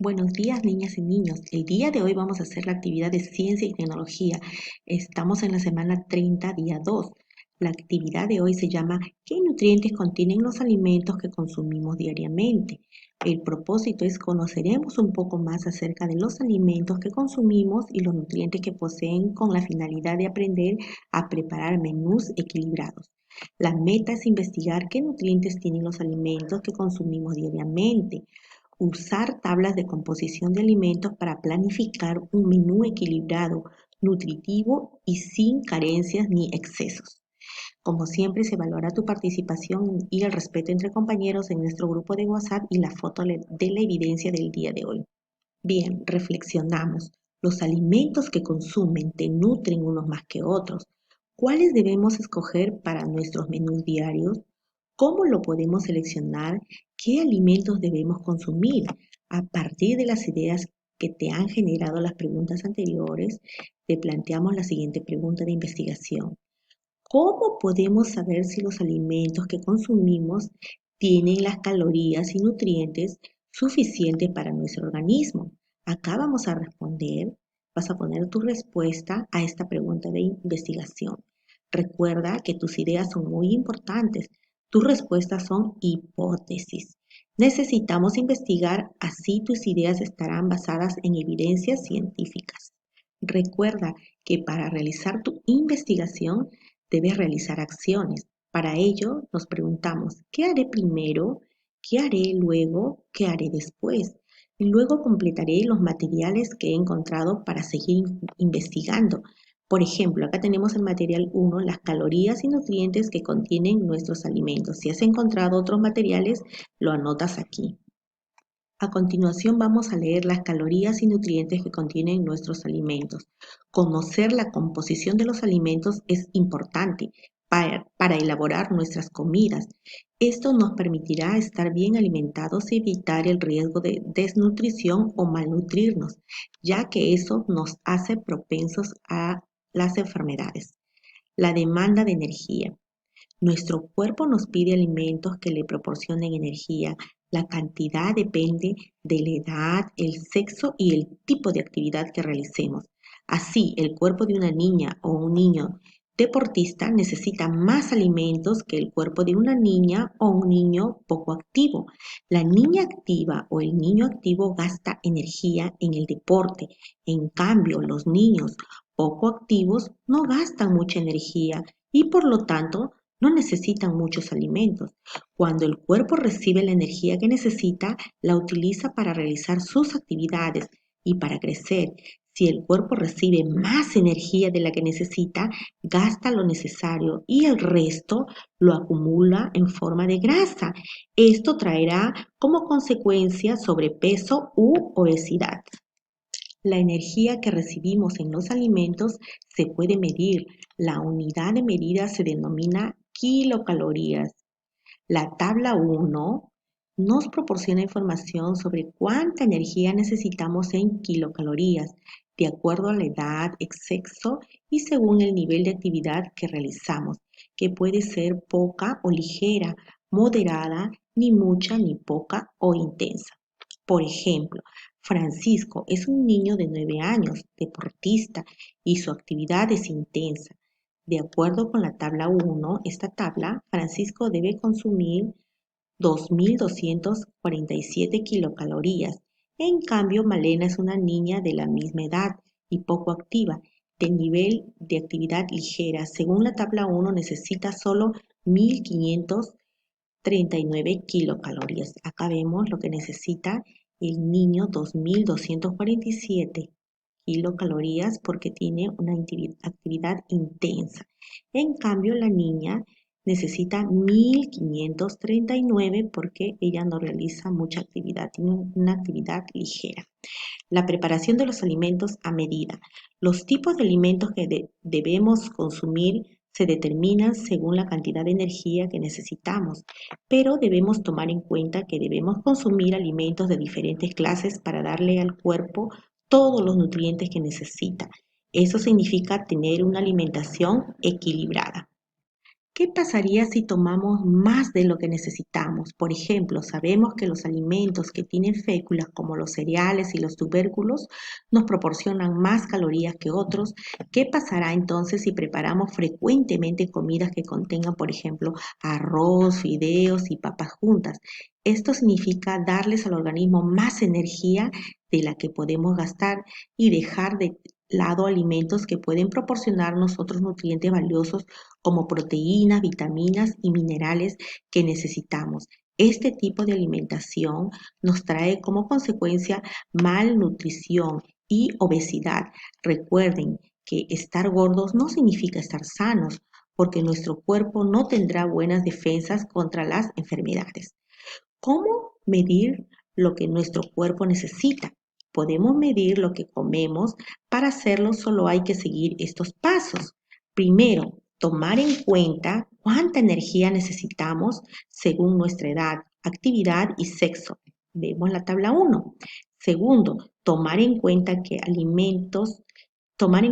Buenos días, niñas y niños. El día de hoy vamos a hacer la actividad de ciencia y tecnología. Estamos en la semana 30, día 2. La actividad de hoy se llama ¿Qué nutrientes contienen los alimentos que consumimos diariamente? El propósito es conoceremos un poco más acerca de los alimentos que consumimos y los nutrientes que poseen con la finalidad de aprender a preparar menús equilibrados. La meta es investigar qué nutrientes tienen los alimentos que consumimos diariamente. Usar tablas de composición de alimentos para planificar un menú equilibrado, nutritivo y sin carencias ni excesos. Como siempre, se valora tu participación y el respeto entre compañeros en nuestro grupo de WhatsApp y la foto de la evidencia del día de hoy. Bien, reflexionamos. Los alimentos que consumen te nutren unos más que otros. ¿Cuáles debemos escoger para nuestros menús diarios? ¿Cómo lo podemos seleccionar? ¿Qué alimentos debemos consumir? A partir de las ideas que te han generado las preguntas anteriores, te planteamos la siguiente pregunta de investigación. ¿Cómo podemos saber si los alimentos que consumimos tienen las calorías y nutrientes suficientes para nuestro organismo? Acá vamos a responder, vas a poner tu respuesta a esta pregunta de investigación. Recuerda que tus ideas son muy importantes. Tus respuestas son hipótesis. Necesitamos investigar, así tus ideas estarán basadas en evidencias científicas. Recuerda que para realizar tu investigación debes realizar acciones. Para ello nos preguntamos, ¿qué haré primero? ¿Qué haré luego? ¿Qué haré después? Y luego completaré los materiales que he encontrado para seguir investigando. Por ejemplo, acá tenemos el material 1, las calorías y nutrientes que contienen nuestros alimentos. Si has encontrado otros materiales, lo anotas aquí. A continuación vamos a leer las calorías y nutrientes que contienen nuestros alimentos. Conocer la composición de los alimentos es importante para elaborar nuestras comidas. Esto nos permitirá estar bien alimentados y evitar el riesgo de desnutrición o malnutrirnos, ya que eso nos hace propensos a las enfermedades. La demanda de energía. Nuestro cuerpo nos pide alimentos que le proporcionen energía. La cantidad depende de la edad, el sexo y el tipo de actividad que realicemos. Así, el cuerpo de una niña o un niño deportista necesita más alimentos que el cuerpo de una niña o un niño poco activo. La niña activa o el niño activo gasta energía en el deporte. En cambio, los niños poco activos no gastan mucha energía y por lo tanto no necesitan muchos alimentos. Cuando el cuerpo recibe la energía que necesita, la utiliza para realizar sus actividades y para crecer. Si el cuerpo recibe más energía de la que necesita, gasta lo necesario y el resto lo acumula en forma de grasa. Esto traerá como consecuencia sobrepeso u obesidad. La energía que recibimos en los alimentos se puede medir. La unidad de medida se denomina kilocalorías. La tabla 1 nos proporciona información sobre cuánta energía necesitamos en kilocalorías, de acuerdo a la edad, el sexo y según el nivel de actividad que realizamos, que puede ser poca o ligera, moderada, ni mucha ni poca o intensa. Por ejemplo, Francisco es un niño de 9 años, deportista, y su actividad es intensa. De acuerdo con la tabla 1, esta tabla, Francisco debe consumir 2.247 kilocalorías. En cambio, Malena es una niña de la misma edad y poco activa, de nivel de actividad ligera. Según la tabla 1, necesita solo 1.539 kilocalorías. Acá vemos lo que necesita el niño, 2.247 kilocalorías porque tiene una actividad intensa. En cambio, la niña necesita 1.539 porque ella no realiza mucha actividad, tiene una actividad ligera. La preparación de los alimentos a medida. Los tipos de alimentos que debemos consumir se determinan según la cantidad de energía que necesitamos, pero debemos tomar en cuenta que debemos consumir alimentos de diferentes clases para darle al cuerpo todos los nutrientes que necesita. Eso significa tener una alimentación equilibrada. ¿Qué pasaría si tomamos más de lo que necesitamos? Por ejemplo, sabemos que los alimentos que tienen féculas, como los cereales y los tubérculos, nos proporcionan más calorías que otros. ¿Qué pasará entonces si preparamos frecuentemente comidas que contengan, por ejemplo, arroz, fideos y papas juntas? Esto significa darles al organismo más energía de la que podemos gastar y dejar de lado alimentos que pueden proporcionarnos otros nutrientes valiosos como proteínas, vitaminas y minerales que necesitamos. Este tipo de alimentación nos trae como consecuencia malnutrición y obesidad. Recuerden que estar gordos no significa estar sanos, porque nuestro cuerpo no tendrá buenas defensas contra las enfermedades. ¿Cómo medir lo que nuestro cuerpo necesita? Podemos medir lo que comemos. Para hacerlo solo hay que seguir estos pasos. Primero, tomar en cuenta cuánta energía necesitamos según nuestra edad, actividad y sexo. Vemos la tabla 1. Segundo, tomar en cuenta qué alimentos tomar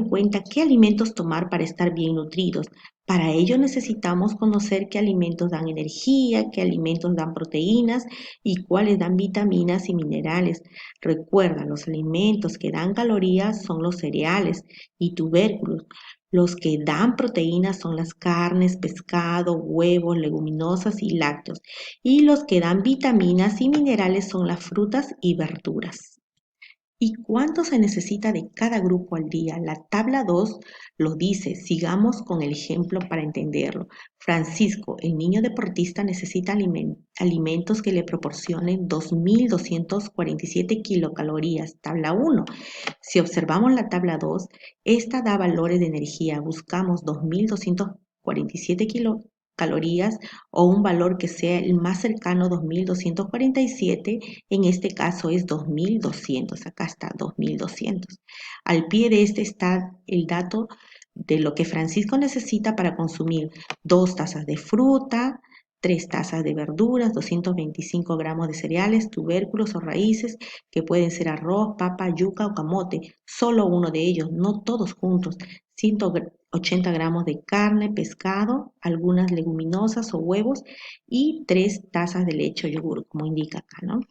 para estar bien nutridos. Para ello necesitamos conocer qué alimentos dan energía, qué alimentos dan proteínas y cuáles dan vitaminas y minerales. Recuerda, los alimentos que dan calorías son los cereales y tubérculos. Los que dan proteínas son las carnes, pescado, huevos, leguminosas y lácteos. Y los que dan vitaminas y minerales son las frutas y verduras. ¿Y cuánto se necesita de cada grupo al día? La tabla 2 lo dice. Sigamos con el ejemplo para entenderlo. Francisco, el niño deportista, necesita alimentos que le proporcionen 2.247 kilocalorías. Tabla 1. Si observamos la tabla 2, esta da valores de energía. Buscamos 2.247 kilocalorías o un valor que sea el más cercano a 2.247. En este caso es 2.200. Acá está 2.200. Al pie de este está el dato de lo que Francisco necesita para consumir 2 tazas de fruta, 3 tazas de verduras, 225 gramos de cereales, tubérculos o raíces, que pueden ser arroz, papa, yuca o camote, solo uno de ellos, no todos juntos, 180 gramos de carne, pescado, algunas leguminosas o huevos y 3 tazas de leche o yogur, como indica acá, ¿no?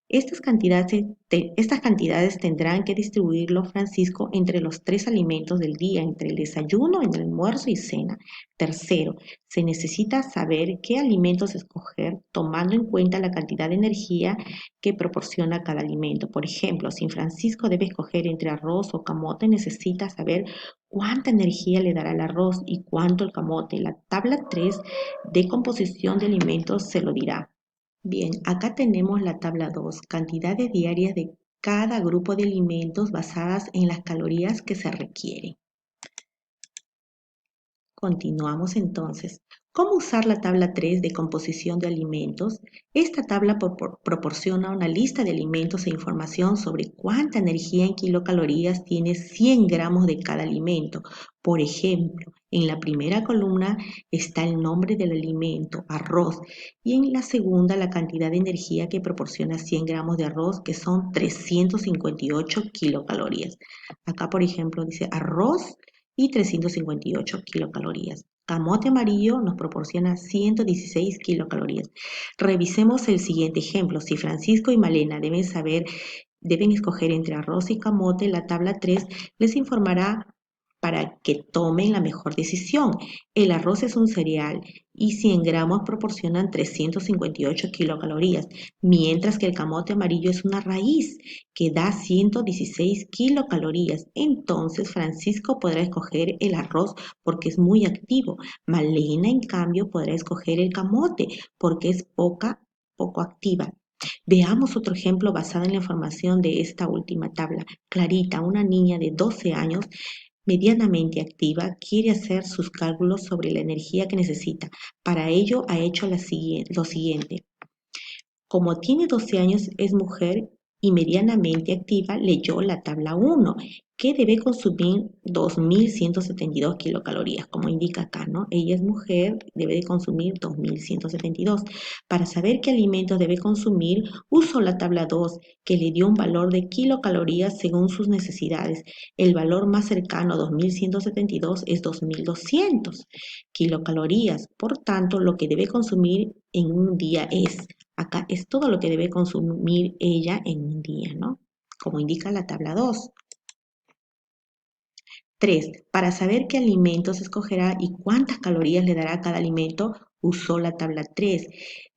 Estas cantidades tendrán que distribuirlo Francisco entre los 3 alimentos del día, entre el desayuno, el almuerzo y cena. Tercero, se necesita saber qué alimentos escoger tomando en cuenta la cantidad de energía que proporciona cada alimento. Por ejemplo, si Francisco debe escoger entre arroz o camote, necesita saber cuánta energía le dará el arroz y cuánto el camote. La tabla 3 de composición de alimentos se lo dirá. Bien, acá tenemos la tabla 2, cantidades diarias de cada grupo de alimentos basadas en las calorías que se requieren. Continuamos entonces. ¿Cómo usar la tabla 3 de composición de alimentos? Esta tabla proporciona una lista de alimentos e información sobre cuánta energía en kilocalorías tiene 100 gramos de cada alimento. Por ejemplo, en la primera columna está el nombre del alimento, arroz, y en la segunda la cantidad de energía que proporciona 100 gramos de arroz, que son 358 kilocalorías. Acá, por ejemplo, dice arroz y 358 kilocalorías. Camote amarillo nos proporciona 116 kilocalorías. Revisemos el siguiente ejemplo. Si Francisco y Malena deben escoger entre arroz y camote, la tabla 3 les informará para que tomen la mejor decisión. El arroz es un cereal y 100 gramos proporcionan 358 kilocalorías, mientras que el camote amarillo es una raíz que da 116 kilocalorías. Entonces Francisco podrá escoger el arroz porque es muy activo. Malena, en cambio, podrá escoger el camote porque es poco activa. Veamos otro ejemplo basado en la información de esta última tabla. Clarita, una niña de 12 años, medianamente activa, quiere hacer sus cálculos sobre la energía que necesita. Para ello ha hecho lo siguiente. Como tiene 12 años, es mujer y medianamente activa leyó la tabla 1, que debe consumir 2.172 kilocalorías, como indica acá, ¿no? Ella es mujer, debe de consumir 2.172. Para saber qué alimentos debe consumir, usó la tabla 2, que le dio un valor de kilocalorías según sus necesidades. El valor más cercano a 2.172 es 2.200 kilocalorías. Por tanto, lo que debe consumir en un día acá es todo lo que debe consumir ella en un día, ¿no? Como indica la tabla 2. 3. Para saber qué alimentos escogerá y cuántas calorías le dará a cada alimento, usó la tabla 3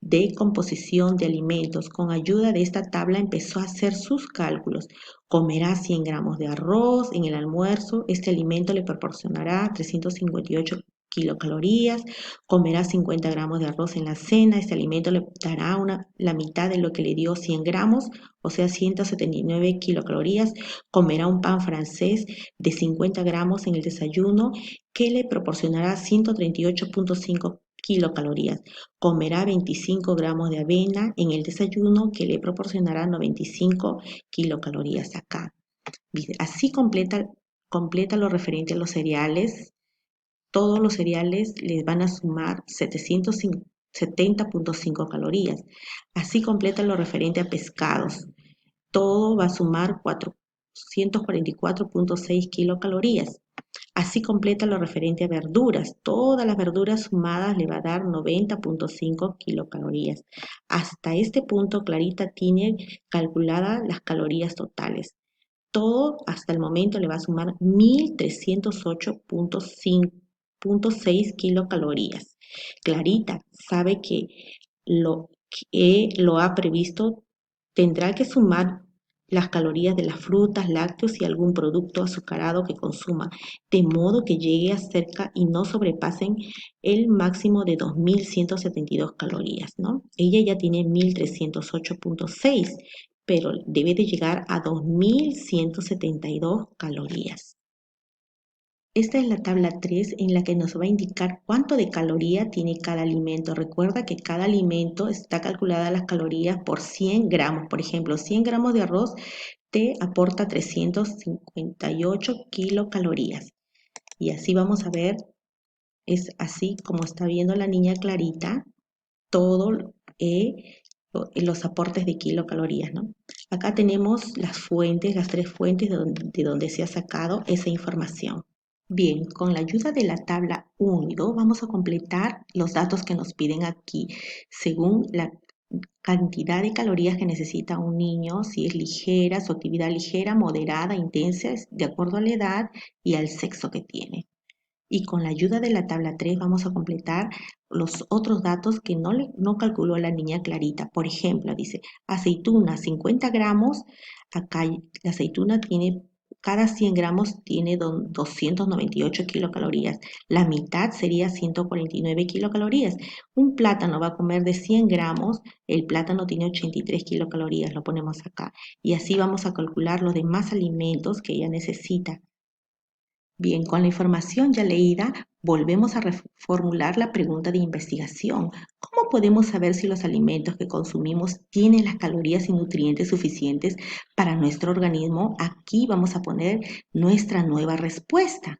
de composición de alimentos. Con ayuda de esta tabla empezó a hacer sus cálculos. Comerá 100 gramos de arroz en el almuerzo. Este alimento le proporcionará 358 kilocalorías. Comerá 50 gramos de arroz en la cena. Este alimento le dará la mitad de lo que le dio 100 gramos, o sea, 179 kilocalorías. Comerá un pan francés de 50 gramos en el desayuno, que le proporcionará 138.5 kilocalorías. Comerá 25 gramos de avena en el desayuno, que le proporcionará 95 kilocalorías acá. Así completa lo referente a los cereales. Todos los cereales les van a sumar 770.5 calorías. Así completa lo referente a pescados. Todo va a sumar 444.6 kilocalorías. Así completa lo referente a verduras. Todas las verduras sumadas le va a dar 90.5 kilocalorías. Hasta este punto, Clarita tiene calculadas las calorías totales. Todo hasta el momento le va a sumar 1.308.6 kilocalorías. Clarita sabe que lo ha previsto, tendrá que sumar las calorías de las frutas, lácteos y algún producto azucarado que consuma, de modo que llegue a cerca y no sobrepasen el máximo de 2.172 calorías, ¿no? Ella ya tiene 1.308.6, pero debe de llegar a 2.172 calorías. Esta es la tabla 3 en la que nos va a indicar cuánto de caloría tiene cada alimento. Recuerda que cada alimento está calculada las calorías por 100 gramos. Por ejemplo, 100 gramos de arroz te aporta 358 kilocalorías. Y así vamos a ver, es así como está viendo la niña Clarita, todo los aportes de kilocalorías, ¿no? Acá tenemos las fuentes, las 3 fuentes de donde se ha sacado esa información. Bien, con la ayuda de la tabla 1 y 2 vamos a completar los datos que nos piden aquí, según la cantidad de calorías que necesita un niño, si es ligera, su actividad ligera, moderada, intensa, de acuerdo a la edad y al sexo que tiene. Y con la ayuda de la tabla 3 vamos a completar los otros datos que no calculó la niña Clarita. Por ejemplo, dice aceituna 50 gramos, acá la aceituna tiene, cada 100 gramos tiene 298 kilocalorías. La mitad sería 149 kilocalorías. Un plátano va a comer de 100 gramos, el plátano tiene 83 kilocalorías, lo ponemos acá. Y así vamos a calcular los demás alimentos que ella necesita. Bien, con la información ya leída, volvemos a reformular la pregunta de investigación. ¿Cómo podemos saber si los alimentos que consumimos tienen las calorías y nutrientes suficientes para nuestro organismo? Aquí vamos a poner nuestra nueva respuesta.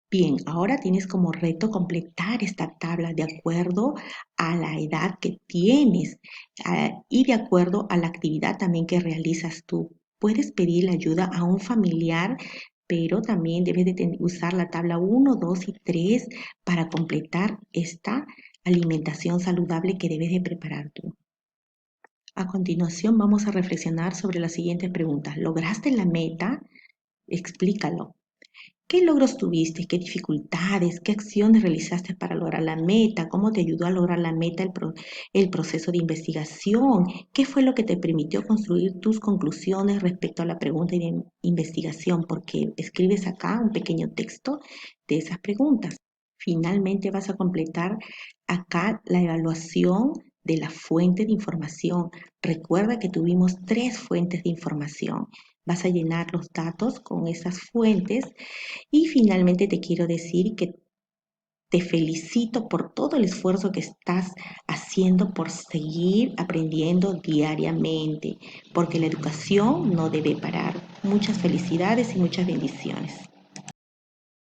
Bien, ahora tienes como reto completar esta tabla de acuerdo a la edad que tienes y de acuerdo a la actividad también que realizas tú. Puedes pedir ayuda a un familiar, pero también debes de usar la tabla 1, 2 y 3 para completar esta alimentación saludable que debes de preparar tú. A continuación vamos a reflexionar sobre las siguientes preguntas. ¿Lograste la meta? Explícalo. ¿Qué logros tuviste? ¿Qué dificultades? ¿Qué acciones realizaste para lograr la meta? ¿Cómo te ayudó a lograr la meta el proceso de investigación? ¿Qué fue lo que te permitió construir tus conclusiones respecto a la pregunta de investigación? Porque escribes acá un pequeño texto de esas preguntas. Finalmente vas a completar acá la evaluación de la fuente de información. Recuerda que tuvimos 3 fuentes de información. Vas a llenar los datos con esas fuentes y finalmente te quiero decir que Te felicito por todo el esfuerzo que estás haciendo por seguir aprendiendo diariamente, porque la educación no debe parar. Muchas felicidades y muchas bendiciones.